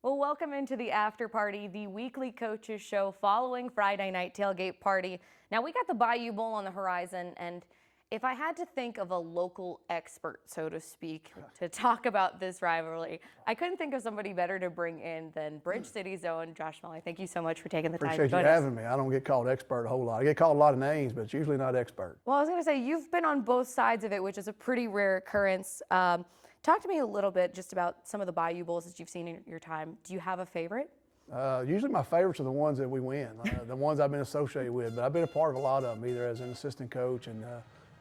Well, welcome into the after party, the weekly coaches show following Friday night tailgate party. Now we got the Bayou Bowl on the horizon, and if I had to think of a local expert, so to speak, to talk about this rivalry, I couldn't think of somebody better to bring in than Bridge City's own Josh Smalley. Thank you so much for taking the time to Appreciate you join us. having me. I don't get called expert a whole lot. I get called a lot of names, but it's usually not expert. Well, I was going to say, you've been on both sides of it, which is a pretty rare occurrence. Talk to me a little bit just about some of the Bayou Bowls that you've seen in your time. Do you have a favorite? Usually my favorites are the ones that we win, the ones I've been associated with. But I've been a part of a lot of them, either as an assistant coach and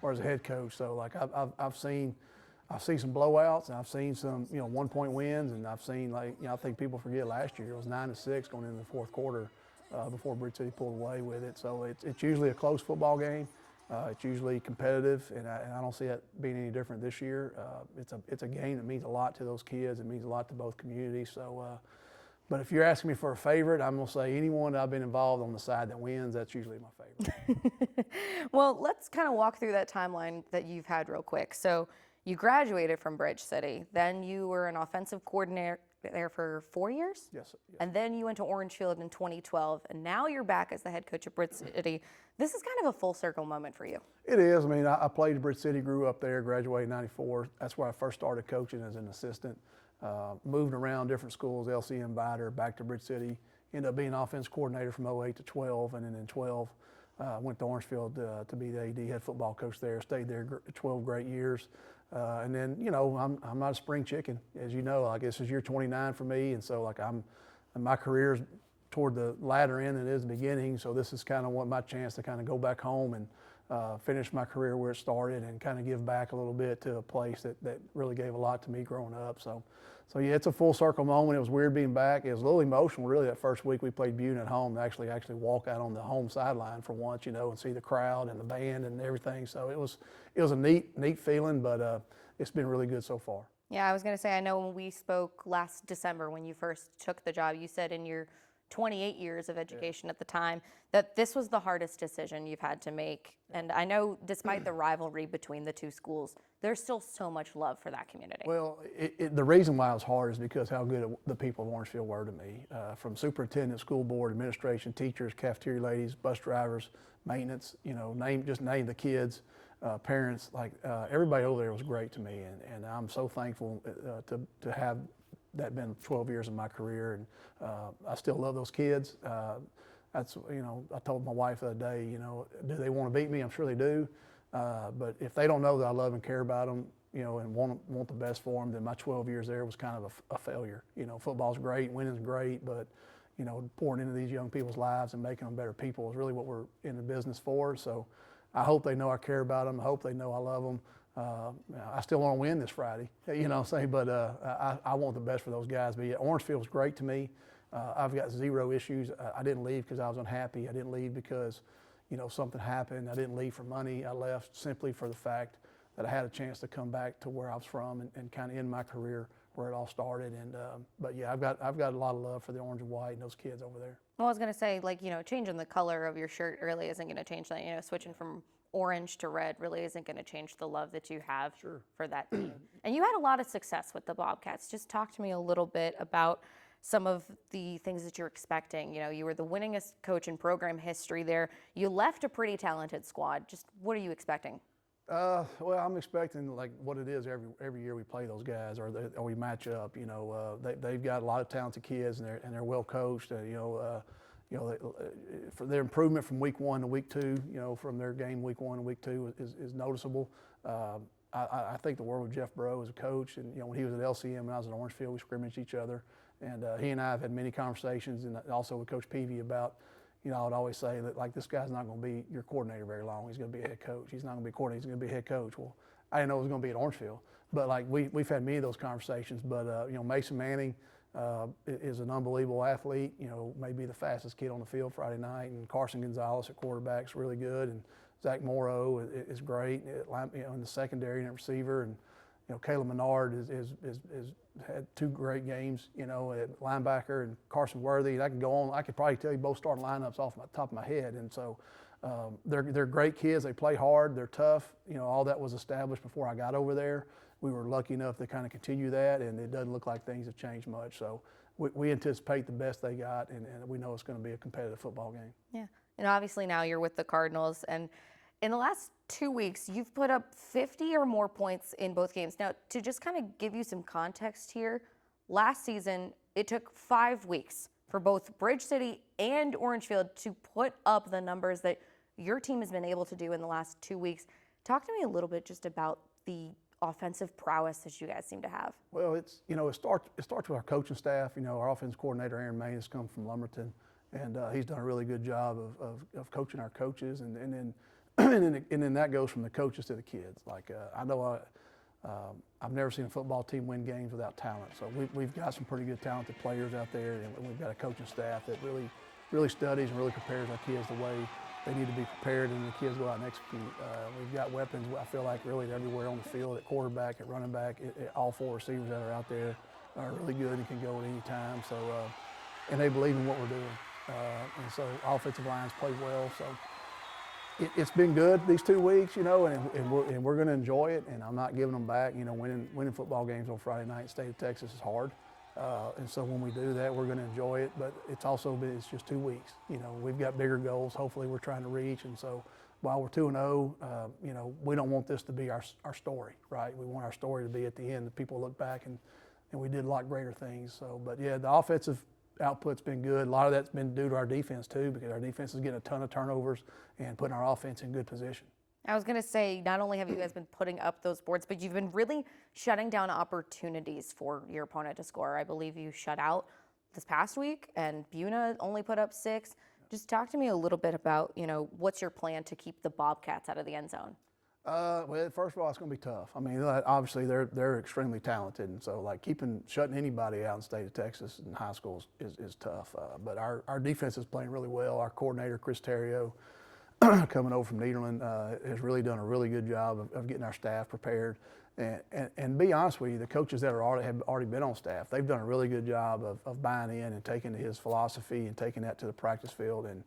or as a head coach. So like I've seen some blowouts, and I've seen some 1-point wins, and I've seen I think people forget last year it was 9-6 going into the fourth quarter before Bridge City pulled away with it. So it's usually a close football game. It's usually competitive, and I don't see it being any different this year. It's a game that means a lot to those kids. It means a lot to both communities. So, but if you're asking me for a favorite, I'm gonna say anyone that I've been involved on the side that wins, that's usually my favorite. Well, let's kind of walk through that timeline that you've had real quick. So you graduated from Bridge City, then you were an offensive coordinator there for 4 years? Yes. And then you went to Orange Field in 2012, and now you're back as the head coach at Bridge City. This is kind of a full circle moment for you. It is. I mean, I played at Bridge City, grew up there, graduated in '94. That's where I first started coaching as an assistant. Moved around different schools, LCM, Vider, back to Bridge City. Ended up being offense coordinator from '08 to '12, and then in '12 went to Orange Field to be the AD head football coach there. Stayed there 12 great years. And then, I'm not a spring chicken, as you know. Like, this is year 29 for me, and so my career's toward the latter end than it is the beginning. So this is kind of my chance to kind of go back home and finish my career where it started, and kind of give back a little bit to a place that really gave a lot to me growing up. So yeah, it's a full circle moment. It was weird being back. It was a little emotional, really. That first week we played Beaumont at home, to actually walk out on the home sideline for once, and see the crowd and the band and everything. So it was a neat feeling, but it's been really good so far. Yeah, I was going to say, I know when we spoke last December when you first took the job, you said in your 28 years of education at the time that this was the hardest decision you've had to make. And I know despite the rivalry between the two schools, there's still so much love for that community. Well, the reason why it was hard is because how good the people of Orangefield were to me. From superintendent, school board, administration, teachers, cafeteria ladies, bus drivers, maintenance, name the kids, parents, everybody over there was great to me. And I'm so thankful to have that been 12 years of my career, and I still love those kids. I told my wife the other day, do they want to beat me? I'm sure they do. But if they don't know that I love and care about them, and want the best for them, then my 12 years there was kind of a failure. Football's great, winning's great, but pouring into these young people's lives and making them better people is really what we're in the business for. So I hope they know I care about them. I hope they know I love them. I still want to win this Friday, what I'm saying, but I want the best for those guys. But yeah, Orangefield was great to me. I've got zero issues. I didn't leave because I was unhappy. I didn't leave because, something happened. I didn't leave for money. I left simply for the fact that I had a chance to come back to where I was from and kind of end my career where it all started. And but yeah, I've got a lot of love for the orange and white and those kids over there. Well, I was going to say, changing the color of your shirt really isn't going to change that. Switching from orange to red really isn't going to change the love that you have for that team. And you had a lot of success with the Bobcats. Just talk to me a little bit about some of the things that you're expecting. You were the winningest coach in program history there. You left a pretty talented squad. Just what are you expecting? Well, I'm expecting what it is every year we play those guys, or we match up. They've got a lot of talented kids, and they're well coached. For their improvement from week 1 to week 2, from their game week 1 to week 2 is noticeable. I think the world of Jeff Burrow as a coach, and when he was at LCM and I was at Orangefield, we scrimmaged each other, and he and I have had many conversations, and also with Coach Peavy about. I would always say that this guy's not going to be your coordinator very long. He's going to be a head coach. He's not going to be a coordinator. He's going to be a head coach. Well, I didn't know it was going to be at Orangefield, but we've had many of those conversations. But Mason Manning is an unbelievable athlete. Maybe the fastest kid on the field Friday night, and Carson Gonzalez at quarterback's really good, and Zach Morrow is great in the secondary and receiver, and Caleb Menard is had 2 great games, at linebacker, and Carson Worthy. And I can go on. I could probably tell you both starting lineups off the top of my head. And so they're great kids. They play hard. They're tough. All that was established before I got over there. We were lucky enough to kind of continue that, and it doesn't look like things have changed much. So we anticipate the best they got, and we know it's going to be a competitive football game. Yeah, and obviously now you're with the Cardinals, and in the last 2 weeks, you've put up 50 or more points in both games. Now, to just kind of give you some context here, last season, it took 5 weeks for both Bridge City and Orangefield to put up the numbers that your team has been able to do in the last 2 weeks. Talk to me a little bit just about the offensive prowess that you guys seem to have. Well, it starts with our coaching staff. Our offensive coordinator, Aaron Main, has come from Lumberton, and he's done a really good job of coaching our coaches, and then and then that goes from the coaches to the kids. Like I know I've never seen a football team win games without talent. So we've got some pretty good talented players out there, and we've got a coaching staff that really studies and really prepares our kids the way they need to be prepared, and the kids go out and execute. We've got weapons, I feel like, really everywhere on the field, at quarterback, at running back. All 4 receivers that are out there are really good and can go at any time. So, and they believe in what we're doing. And so offensive lines play well. So it's been good these 2 weeks, and we're going to enjoy it. And I'm not giving them back. Winning football games on Friday night in the state of Texas is hard. And so when we do that, we're going to enjoy it. But it's just 2 weeks. We've got bigger goals. Hopefully, we're trying to reach. And so while we're 2-0, we don't want this to be our story, right? We want our story to be at the end that people look back and we did a lot greater things. So, but yeah, the offensive output's been good. A lot of that's been due to our defense too, because our defense is getting a ton of turnovers and putting our offense in good position. I was going to say, not only have you guys been putting up those boards, but you've been really shutting down opportunities for your opponent to score. I believe you shut out this past week, and Beaumont only put up 6. Just talk to me a little bit about, what's your plan to keep the Bobcats out of the end zone? Well, first of all, it's going to be tough. I mean, obviously they're extremely talented, and so like shutting anybody out in the state of Texas in high schools is tough. But our defense is playing really well. Our coordinator, Chris Terrio, coming over from Nederland, has really done a really good job of getting our staff prepared. And be honest with you, the coaches that have already been on staff, they've done a really good job of buying in and taking to his philosophy and taking that to the practice field. And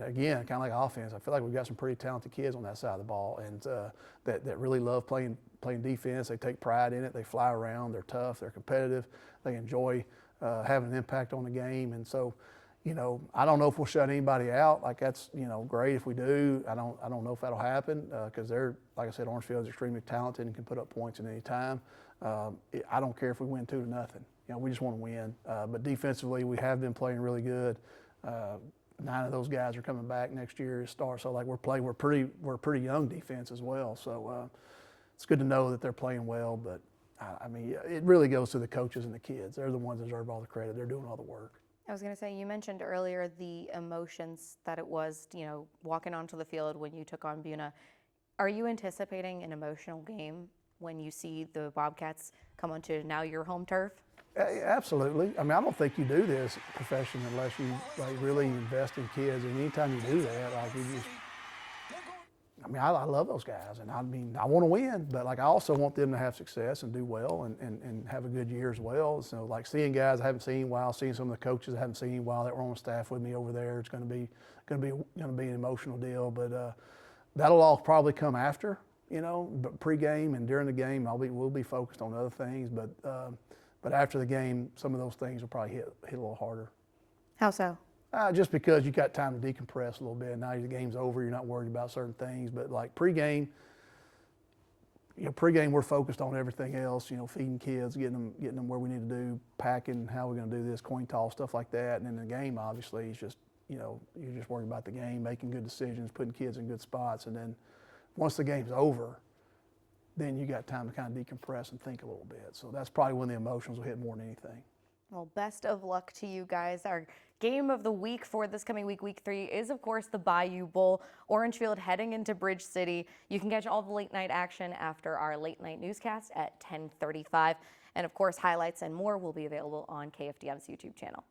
again, kind of like offense, I feel like we've got some pretty talented kids on that side of the ball, and that really love playing defense. They take pride in it. They fly around. They're tough. They're competitive. They enjoy having an impact on the game. And so, I don't know if we'll shut anybody out. Like that's great if we do. I don't know if that'll happen because they're, like I said, Orangefield is extremely talented and can put up points at any time. I don't care if we win 2-0. We just want to win. But defensively, we have been playing really good. 9 of those guys are coming back next year to start. So like we're a pretty young defense as well. So it's good to know that they're playing well. But I mean, it really goes to the coaches and the kids. They're the ones that deserve all the credit. They're doing all the work. I was going to say, you mentioned earlier the emotions that it was, walking onto the field when you took on Beaumont. Are you anticipating an emotional game when you see the Bobcats come onto now your home turf? Absolutely. I mean, I don't think you do this profession unless you really invest in kids. And anytime you do that, I love those guys, and I want to win, but I also want them to have success and do well and have a good year as well. So seeing guys I haven't seen in a while, seeing some of the coaches I haven't seen in a while that were on staff with me over there, it's going to be an emotional deal. But that'll all probably come after, but pregame and during the game, we'll be focused on other things. But after the game, some of those things will probably hit a little harder. How so? Just because you got time to decompress a little bit. Now the game's over, you're not worried about certain things. But pregame, we're focused on everything else. Feeding kids, getting them where we need to do, packing, how we're going to do this, coin toss, stuff like that. And then the game, obviously, is just you're just worried about the game, making good decisions, putting kids in good spots. And then once the game's over, then you got time to kind of decompress and think a little bit. So that's probably when the emotions will hit more than anything. Well, best of luck to you guys. Our game of the week for this coming week, week 3, is, of course, the Bayou Bowl. Orangefield heading into Bridge City. You can catch all the late night action after our late night newscast at 10:35. And, of course, highlights and more will be available on KFDM's YouTube channel.